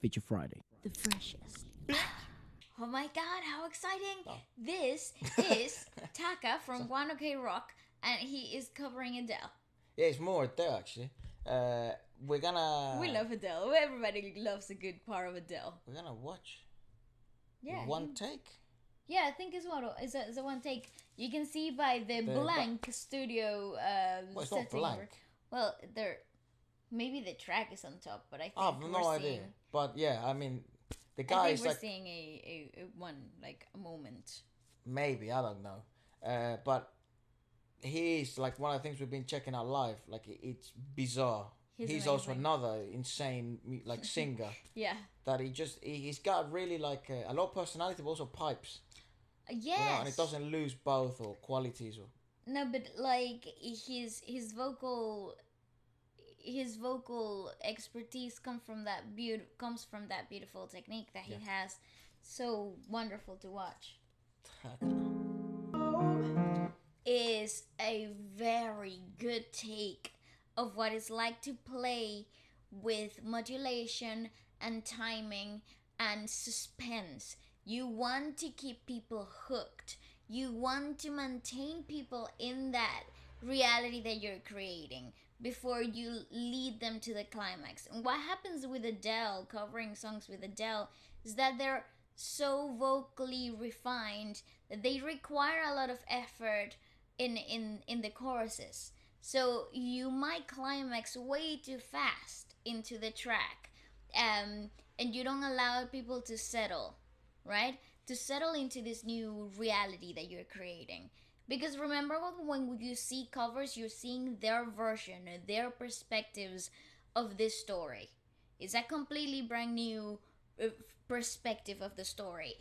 Feature Friday. The freshest. Oh my god, how exciting! Oh. This is Taka from One OK Rock, and he is covering Adele. Yeah, it's more Adele actually. We're gonna We love Adele. Everybody loves a good part of Adele. we're gonna watch Yeah, one take. yeah, I think it's a one take. You can see by the blank studio Well, it's setting. not blank. Well, there, maybe the track is on top, but I think I have no idea. But yeah, I mean, the I guy think is we're like seeing a one like a moment. maybe I don't know. But he's like one of the things we've been checking out live. Like it's bizarre. He's also amazing. another insane like singer Yeah. that he's got really like a lot of personality, but also pipes. Yes. You know, and it doesn't lose both or qualities or. No, but like his vocal expertise comes from that beautiful technique that he has. So wonderful to watch. Is a very good take of what it's like to play with modulation and timing and suspense. You want to keep people hooked. You want to maintain people in that reality that you're creating before you lead them to the climax. And what happens with Adele, covering songs with Adele, is that they're so vocally refined that they require a lot of effort in the choruses. So you might climax way too fast into the track, and you don't allow people to settle, right? To settle into this new reality that you're creating. Because remember, when you see covers, you're seeing their version, their perspectives of this story. It's a completely brand new perspective of the story.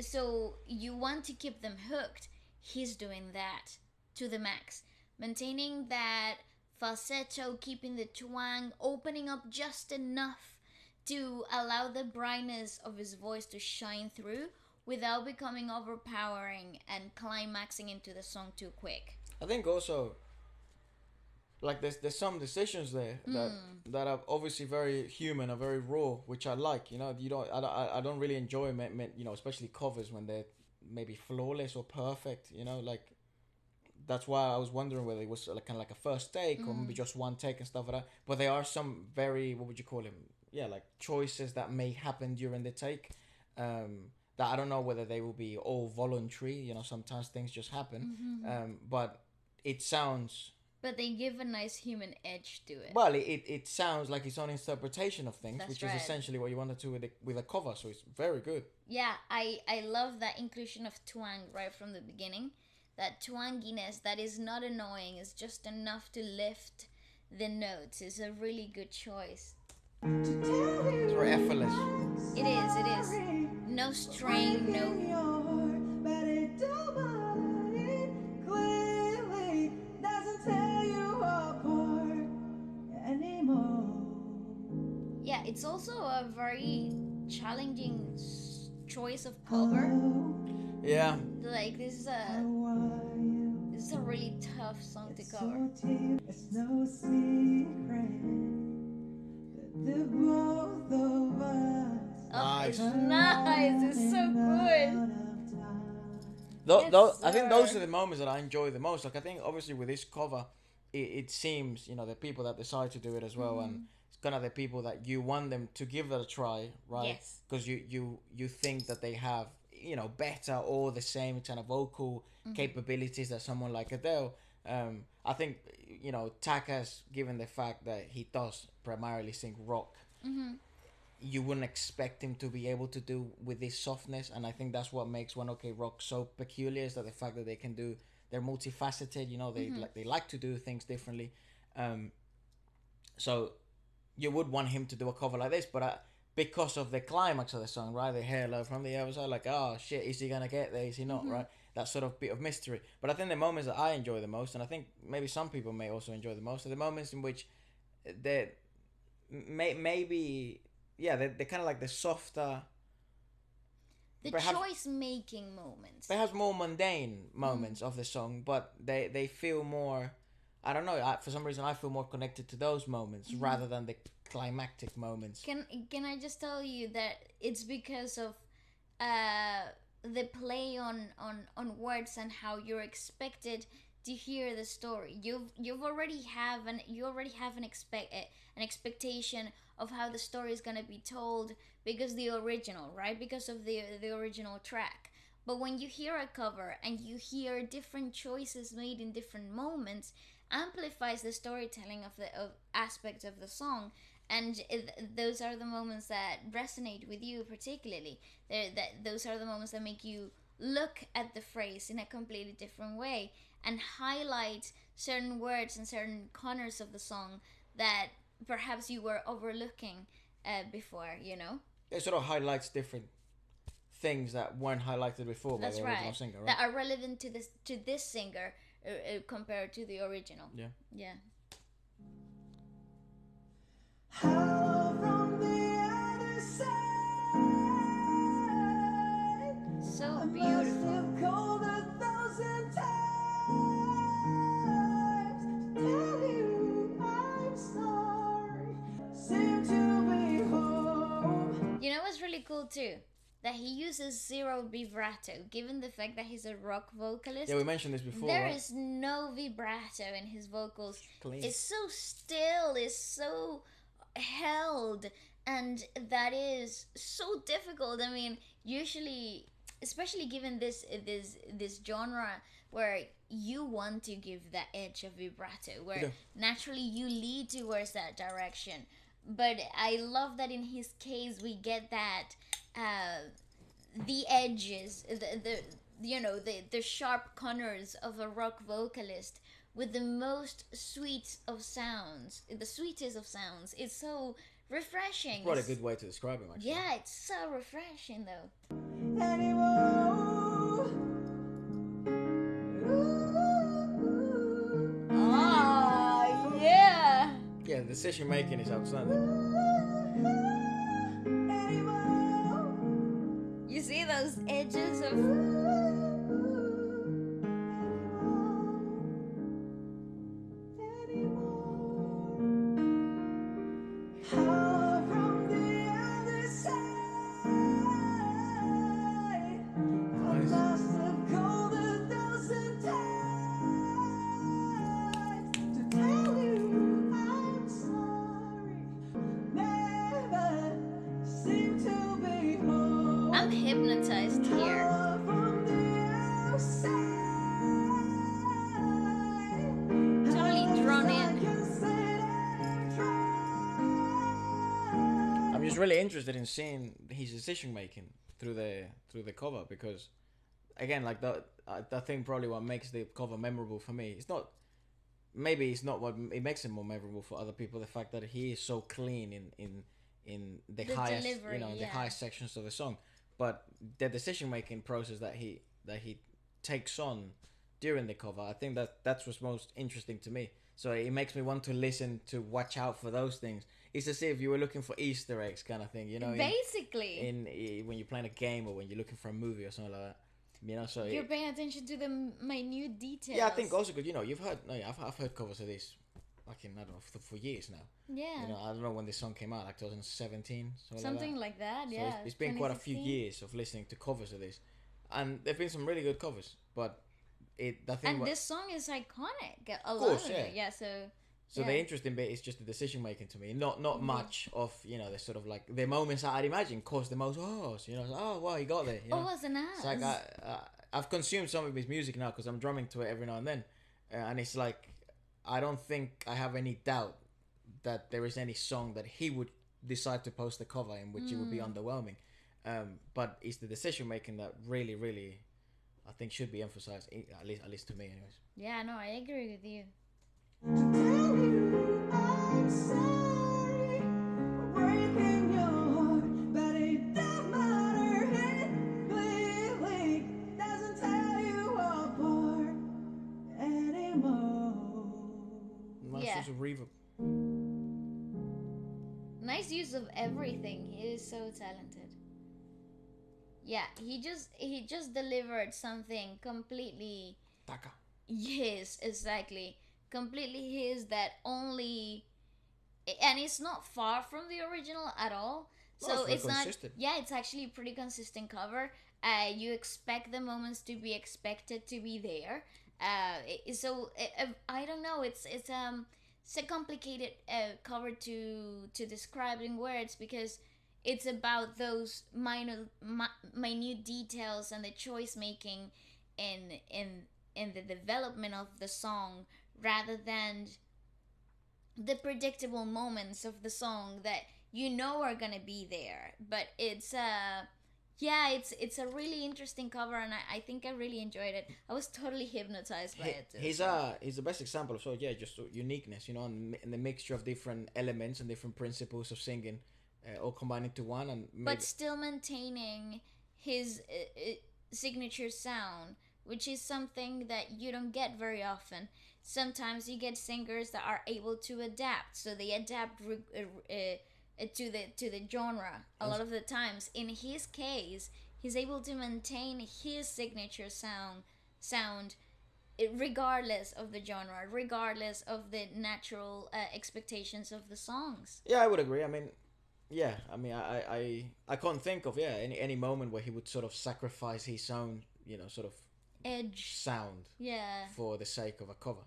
So you want to keep them hooked. He's doing that to the max, maintaining that falsetto, keeping the twang, opening up just enough to allow the brightness of his voice to shine through without becoming overpowering and climaxing into the song too quick. I think also like there's some decisions there that are obviously very human, are very raw, which I like. You know, I don't really enjoy you know, especially covers when they're maybe flawless or perfect. You know, like that's why I was wondering whether it was like kind of like a first take or maybe just one take and stuff like that. But there are some very, what would you call them? Yeah, like choices that may happen during the take. That I don't know whether they will be all voluntary. You know, sometimes things just happen. But it sounds. But they give a nice human edge to it. Well, it sounds like its own interpretation of things, That's which right. is essentially what you want to do with a cover. So it's very good. Yeah, I love that inclusion of twang right from the beginning. That twanginess that is not annoying, is just enough to lift the notes. Is a really good choice. It's very effortless. It is. No strain, no. Yeah, it's also a very challenging choice of cover. Yeah. Like this is a really tough song to cover. It's no secret that the both of us Oh, it's Nice. nice. It's so good. I think those sir. are the moments that I enjoy the most. Like I think obviously with this cover, it seems, you know, the people that decide to do it as well, and it's kind of the people that you want them to give it a try, right? Yes. Because you think that they have, you know, better or the same kind of vocal capabilities that someone like Adele. I think, you know, Taka's, given the fact that he does primarily sing rock, you wouldn't expect him to be able to do with this softness, and I think that's what makes One OK Rock so peculiar, is that the fact that they can do, they're multifaceted. You know, they like to do things differently. So you would want him to do a cover like this, but because of the climax of the song, right, the hello from the other side, like, oh shit, is he gonna get there? Is he not? Right, that sort of bit of mystery. But I think the moments that I enjoy the most, and I think maybe some people may also enjoy the most, are the moments in which they maybe they're kind of like the softer, The perhaps, choice making moments. perhaps more mundane moments of the song, but they feel more, I don't know. For some reason, I feel more connected to those moments rather than the climactic moments. Can I just tell you that it's because of the play on words and how you're expected to hear the story. You already have an expectation of how the story is gonna be told because the original, right? Because of the original track. But when you hear a cover and you hear different choices made in different moments, amplifies the storytelling of aspects of the song, and those are the moments that resonate with you particularly. Those are the moments that make you look at the phrase in a completely different way and highlight certain words and certain corners of the song that perhaps you were overlooking before, you know? It sort of highlights different things that weren't highlighted before by That's the original right. singer, right? That are relevant to this singer compared to the original. Yeah. Yeah. Hello from the other side. So I must beautiful. have called 1,000 times to tell you I'm sorry. Seem to be home. You know what's really cool too? That he uses zero vibrato, given the fact that he's a rock vocalist. Yeah, we mentioned this before, There right? is no vibrato in his vocals. Clean. It's so still, it's so held, and that is so difficult. I mean, usually, especially given this genre where you want to give that edge of vibrato, where Yeah. naturally you lead towards that direction. But I love that in his case we get that the edges, the you know the sharp corners of a rock vocalist with the most sweet of sounds, the sweetest of sounds. It's so refreshing. What a good way to describe him, actually. Yeah, it's so refreshing though. Anymore. Ooh. Oh yeah. Yeah, the decision making is outstanding. Anymore. You see those edges of I'm hypnotized here. Totally drawn in. I'm just really interested in seeing his decision making through the cover, because again, like I think probably what makes the cover memorable for me, it's not what it makes it more memorable for other people, the fact that he is so clean in the highest delivery, the yeah. highest sections of the song, but the decision making process that he takes on during the cover, I think that's what's most interesting to me. So it makes me want to listen, to watch out for those things. It's as if you were looking for Easter eggs, kind of thing, you know. Basically, In when you're playing a game or when you're looking for a movie or something like that, you know. So you're paying attention to the minute details. yeah, I think also because you've heard, I've heard covers of this, like I don't know, for years now. Yeah. You know, I don't know when this song came out, like 2017, Something like that, So yeah. it's been quite a few 2016. years of listening to covers of this, and there've been some really good covers. But the thing, And this song is iconic. A lot course, of yeah. it. Yeah, so yeah. the interesting bit is just the decision making to me. Not much of the sort of like the moments that I'd imagine cause the most oh wow, he got there. You know? Oh, was an ass. It's like I've consumed some of his music now because I'm drumming to it every now and then, and it's like I don't think I have any doubt that there is any song that he would decide to post a cover in which it would be underwhelming. But it's the decision making that really, really, I think should be emphasized, at least to me, anyways. Yeah, no, I agree with you. I'm sorry for breaking your heart, but it don't matter. It clearly doesn't tear you apart anymore. Nice Yeah. use of reverb. Nice use of everything. He is so talented. Yeah, he just delivered something completely. Taka. Yes, exactly. completely his, that only, and it's not far from the original at all. No, So very it's not. consistent. Yeah, it's actually a pretty consistent cover. You expect the moments to be expected to be there. I don't know. It's a complicated cover to describe in words, because it's about those minute details and the choice making in the development of the song, rather than the predictable moments of the song that you know are gonna be there. But it's a really interesting cover, and I think I really enjoyed it. I was totally hypnotized by it too. He's the best example of, so yeah, just uniqueness, you know, and the mixture of different elements and different principles of singing, all combined into one, and But still maintaining his signature sound, which is something that you don't get very often. Sometimes you get singers that are able to adapt, so they adapt to the genre a lot of the times. In his case, he's able to maintain his signature sound regardless of the genre, regardless of the natural expectations of the songs. yeah, I would agree. I mean, yeah, I mean, I can't think of any moment where he would sort of sacrifice his own, you know, sort of Edge. sound Yeah. for the sake of a cover.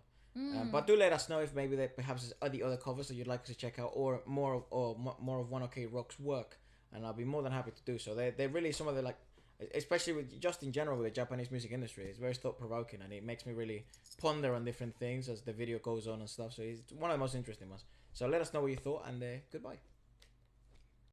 But do let us know if maybe there perhaps are the other covers that you'd like us to check out, or more of One OK Rock's work, and I'll be more than happy to do so. They're really some of the, like, especially with just in general with the Japanese music industry, it's very thought provoking, and it makes me really ponder on different things as the video goes on and stuff. So it's one of the most interesting ones. So let us know what you thought, and goodbye.